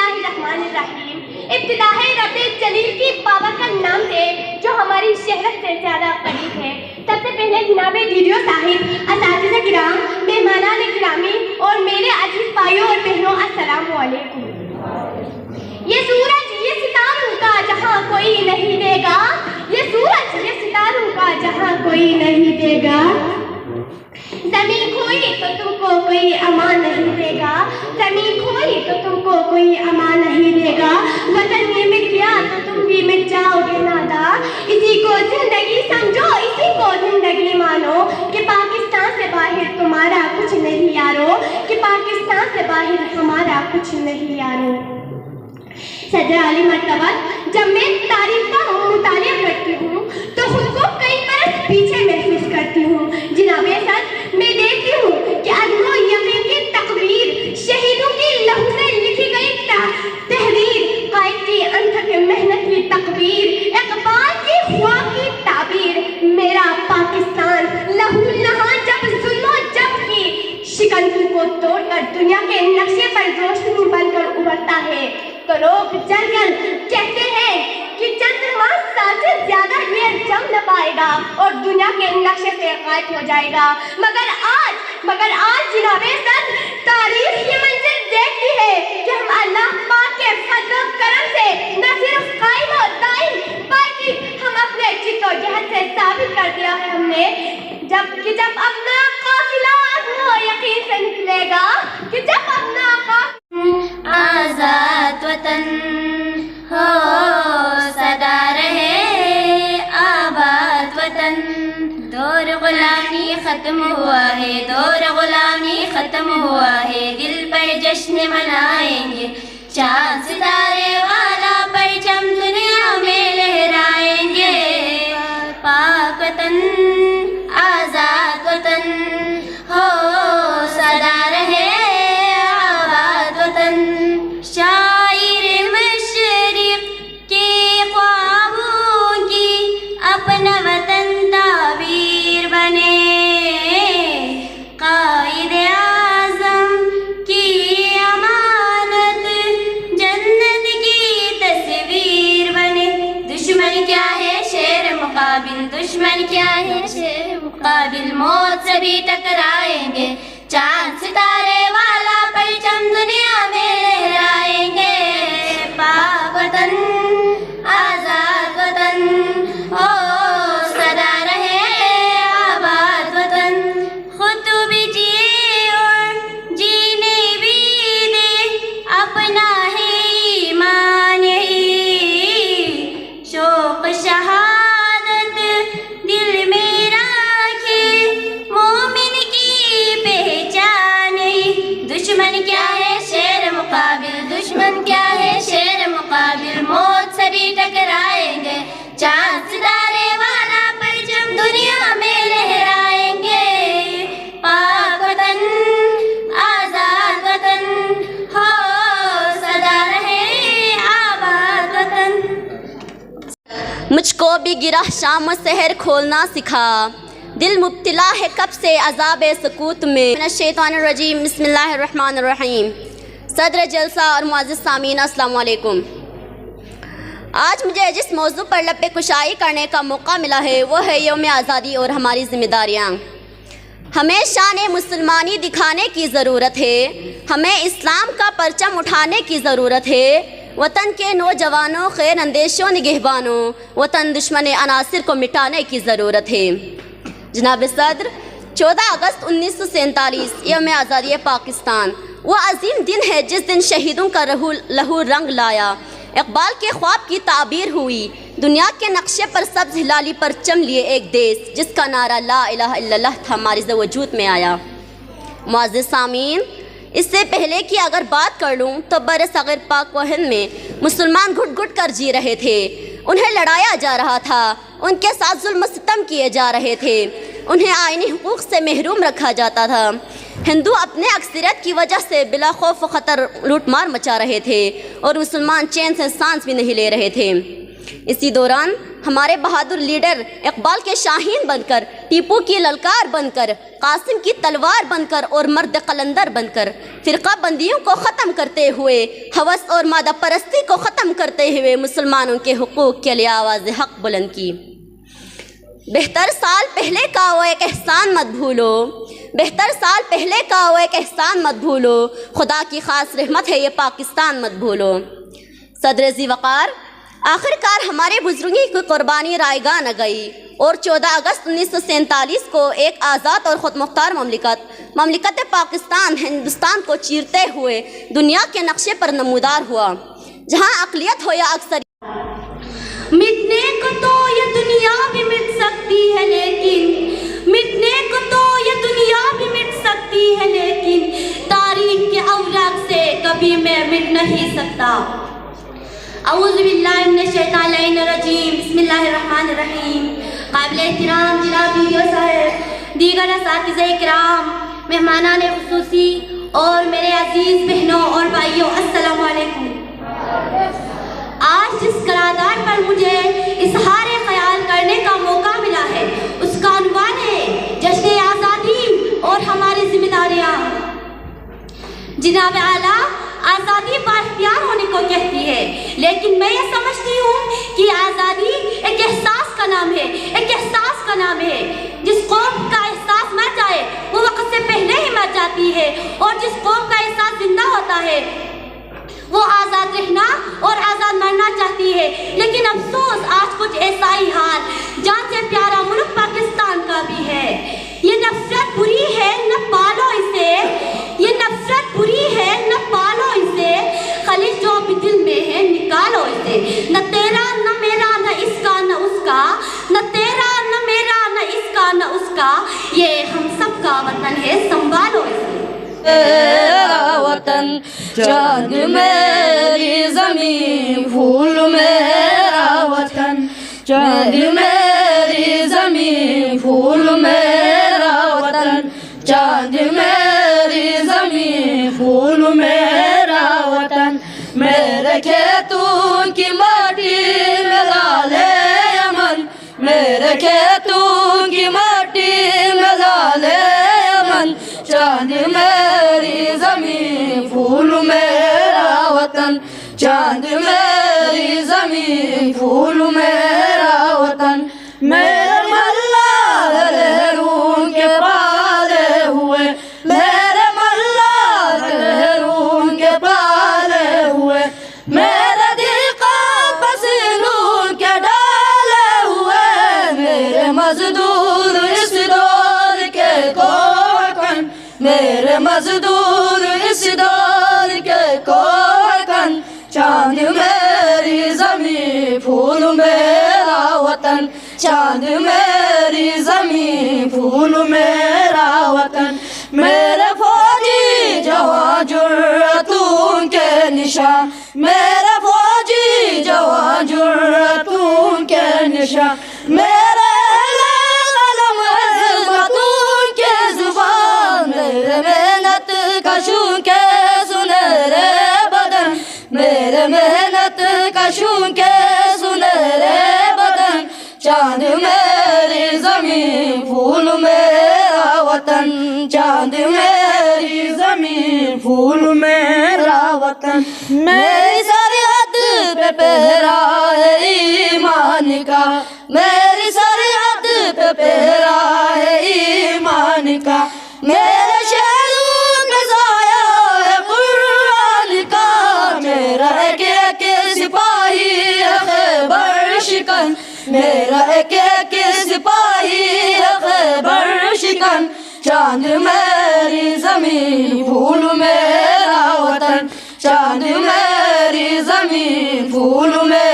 اللہ الرحمن الرحیم۔ ابتدا ہے رب جلیل کی بابرکت نام سے جو ہماری شہرت سے زیادہ قریب ہے۔ سب سے پہلے جناب ڈیڈیو صاحب، اساتذہ کرام، مہمانان گرامی اور میرے عزیز بھائیوں اور بہنوں، السلام علیکم۔ یہ سورج یہ ستاروں کا جہاں کوئی نہیں دے گا، یہ سورج یہ ستاروں کا جہاں کوئی نہیں دے گا، زمین کھوئی تو تم کو کوئی امان نہیں دے گا، زمین کھوئی تو تم کو کوئی امان نہیں دے گا، وطن یہ مٹ گیا تو تم بھی مٹ جاؤ گے نادا، اسی کو زندگی سمجھو، اسی کو زندگی مانو، کہ پاکستان سے باہر تمہارا کچھ نہیں یارو، کہ پاکستان سے باہر ہمارا کچھ نہیں یارو۔ صدر علی مرتبہ جب میں تاریخ کا مطالعہ کرتی ہوں تو خود کو کئی برس پیچھے محسوس کرتی ہوں۔ جناب صدر، میں دیکھتی ہوں کہ عدم و یقین کی تقریر، شہیدوں کی لہو سے لکھی گئی تحریر، قائد کی انتھک محنت کی تقریر، اقبال کی خواب کی تعبیر، میرا پاکستان لہو نہاں جب ظلم و جبر کی شکنجوں کو توڑ کر دنیا کے نقشے پر روشنی بن کر ابھرتا ہے تو لوگ جل کر کہتے ہیں کہ چند ماہ سال سے زیادہ یہ جم نہ پائے گا اور دنیا کے نقشے سے غائب ہو جائے گا، مگر آج جناب صدر تاریخ یہ منظر دیکھتی ہے کہ ہم اللہ پاک کے فضل و کرم سے نہ صرف قائم و دائم بلکہ ہم اپنے جد و جہد سے ثابت کر دیا ہے ہم نے، جب اپنا قافلہ وہ یقین سے نکلے گا، کہ جب اپنا آزاد وطن ہو سدا رہے آباد وطن، دور غلامی ختم ہوا ہے، دور غلامی ختم ہوا ہے، دل پر جشن منائیں گے، چاند ستارے والا پرچم دنیا میں لہرائیں گے، پاک وطن آزاد وطن ہو سدا رہے آباد وطن، شاعر مشرق کے خوابوں کی اپنا وطن تعبیر بنے، قائد اعظم کی امانت جنت کی تصویر بنے، دشمن کیا ہے شیر مقابل، دشمن کیا ہے شیر مقابل، موت سے بھی ٹکرائیں گے، چاند ستارے والا پرچم دنیا میں لہرائیں گے، پاک وطن آزاد وطن ہو سدا رہے آباد وطن، خود تو بھی جیے اور جینے بھی دے، اپنا ہے ایمان ہی، شوق شہادت دل میں رکھے، مومن کی پہچان ہی، دشمن کیا ہے شیر مقابل، دشمن کیا ہے شیر مقابل، موت سے بھی ٹکرائیں گے، چاند ستارے والا پرچم دنیا میں لہرائیں گے، پاک وطن آزاد وطن ہو سدا رہے آباد وطن۔ مجھ کو بھی گرہ شام و سحر کھولنا سکھا، دل مبتلا ہے کب سے عذاب سکوت میں، من الشیطان الرجیم، بسم اللہ الرحمن الرحیم۔ صدر جلسہ اور معزز سامعین، السلام علیکم۔ آج مجھے جس موضوع پر لب کشائی کرنے کا موقع ملا ہے وہ ہے یوم آزادی اور ہماری ذمہ داریاں۔ ہمیں شان مسلمانی دکھانے کی ضرورت ہے، ہمیں اسلام کا پرچم اٹھانے کی ضرورت ہے، وطن کے نوجوانوں، خیر اندیشوں، نگہبانوں، وطن دشمن عناصر کو مٹانے کی ضرورت ہے۔ جناب صدر، 14 اگست 1947 یوم آزادی پاکستان وہ عظیم دن ہے جس دن شہیدوں کا لہو رنگ لایا، اقبال کے خواب کی تعبیر ہوئی، دنیا کے نقشے پر سبز ہلالی پرچم لیے ایک دیس جس کا نعرہ لا الہ الا اللہ تھا ہمارے وجود میں آیا۔ معزز سامعین، اس سے پہلے کہ اگر بات کر لوں تو برصغیر پاک و ہند میں مسلمان گھٹ گھٹ کر جی رہے تھے، انہیں لڑایا جا رہا تھا، ان کے ساتھ ظلم و ستم کیے جا رہے تھے، انہیں آئینی حقوق سے محروم رکھا جاتا تھا، ہندو اپنے اکثریت کی وجہ سے بلا خوف و خطر لوٹ مار مچا رہے تھے اور مسلمان چین سے سانس بھی نہیں لے رہے تھے۔ اسی دوران ہمارے بہادر لیڈر اقبال کے شاہین بن کر، ٹیپو کی للکار بن کر، قاسم کی تلوار بن کر اور مرد قلندر بن کر فرقہ بندیوں کو ختم کرتے ہوئے، ہوس اور مادہ پرستی کو ختم کرتے ہوئے مسلمانوں کے حقوق کے لیے آواز حق بلند کی۔ بہتر سال پہلے کا وہ ایک احسان مت بھولو، بہتر سال پہلے کا وہ ایک احسان مت بھولو، خدا کی خاص رحمت ہے یہ پاکستان مت بھولو۔ صدر ذی وقار، آخر کار ہمارے بزرگوں کی قربانی رائے گاہ نہ گئی اور 14 اگست 1947 کو ایک آزاد اور خود مختار مملکت پاکستان ہندوستان کو چیرتے ہوئے دنیا کے نقشے پر نمودار ہوا، جہاں اقلیت ہو یا اکثریت۔ مٹنے کو تو یہ دنیا بھی مٹ سکتی ہے لیکن مٹنے کو تو یہ دنیا بھی مٹ سکتی ہے لیکن تاریخ کے اوراق سے کبھی میں مٹ نہیں سکتا۔ اعوذ باللہ من الشیطان الرجیم، بسم اللہ الرحمن الرحیم۔ قابل احترام جناب ویڈیو صاحب، دیگر اساتذہ کرام، مہمانان خصوصی اور میرے عزیز بہنوں اور بھائیوں، السلام علیکم۔ آج جس قرارداد پر مجھے اظہار خیال کرنے کا موقع ملا ہے اس کا عنوان ہے جشن آزادی اور ہماری ذمہ داریاں۔ جناب اعلیٰ، آزادی بااختیار ہونے کو کہتی ہے، لیکن میں یہ سمجھتی ہوں کہ آزادی ایک احساس کا نام ہے، ایک احساس کا نام ہے۔ جس قوم کا احساس مر جائے وہ وقت سے پہلے ہی مر جاتی ہے، اور جس قوم کا احساس زندہ ہوتا ہے وہ آزاد رہنا اور آزاد مرنا چاہتی ہے۔ لیکن افسوس آج کچھ ایسا ہی حال جان سے پیارا ملک پاکستان کا بھی ہے۔ یہ نفرت بری ہے، نہ پالو اسے، یہ نفرت بری ہے، نہ پالو اسے، خلیج جو بھی دل میں ہے نکالو اسے۔ نہ تیرا نہ میرا نہ اس کا نہ اس کا، نہ تیرا نہ میرا نہ اس کا نہ اس کا، یہ ہم سب کا وطن ہے، سنبھالو اسے۔ میرا وطن چاند میری زمین پھول میرا وطن، چاند میری زمین پھول میرا وطن، چاند میری زمین پھول میرا وطن، میرے کھیتوں کی مٹی میں لال یمن، میرے کھیتوں کی مٹی میں لال یمن، چاند میری زمین پھول میرا وطن، چاند میری زمین پھول میرا وطن، میرے ملا لہروں کے پالے ہوئے، میرے ملا لہروں کے پالے ہوئے، میرے دل کا پسینوں کے ڈالے ہوئے، میرے مزدور اس دور کے کوکن، میرے مزدور اس دور کے کوکن، چاند میری زمین پھول میرا وطن، چاند میری زمین پھول میرا وطن، میرے فوجی جوان جرأتوں کے نشان، میرے فوجی جوان جرأتوں کے نشان، میرے قلم عظمتوں کے زبان، میرے محنت کشوں کے سنہرے بدن، میرے محنت کشوں کے سنہرے بدن، چاند میری زمین پھول میرا وطن، چاند میری زمین پھول میرا وطن، میری سرحد پہ پہرا ہے ایمان کا، میری سرحد پہ پہرا ہے ایمان کا، میرے شہروں پہ سایہ ہے قرآن کا، میرا ایک ایک سپاہی ہے خیبر شکن، میرا ایک ایک سپاہی ہے خیبر شکن، چاند میری زمین پھول میرا وطن، چاند میری زمین پھول میرا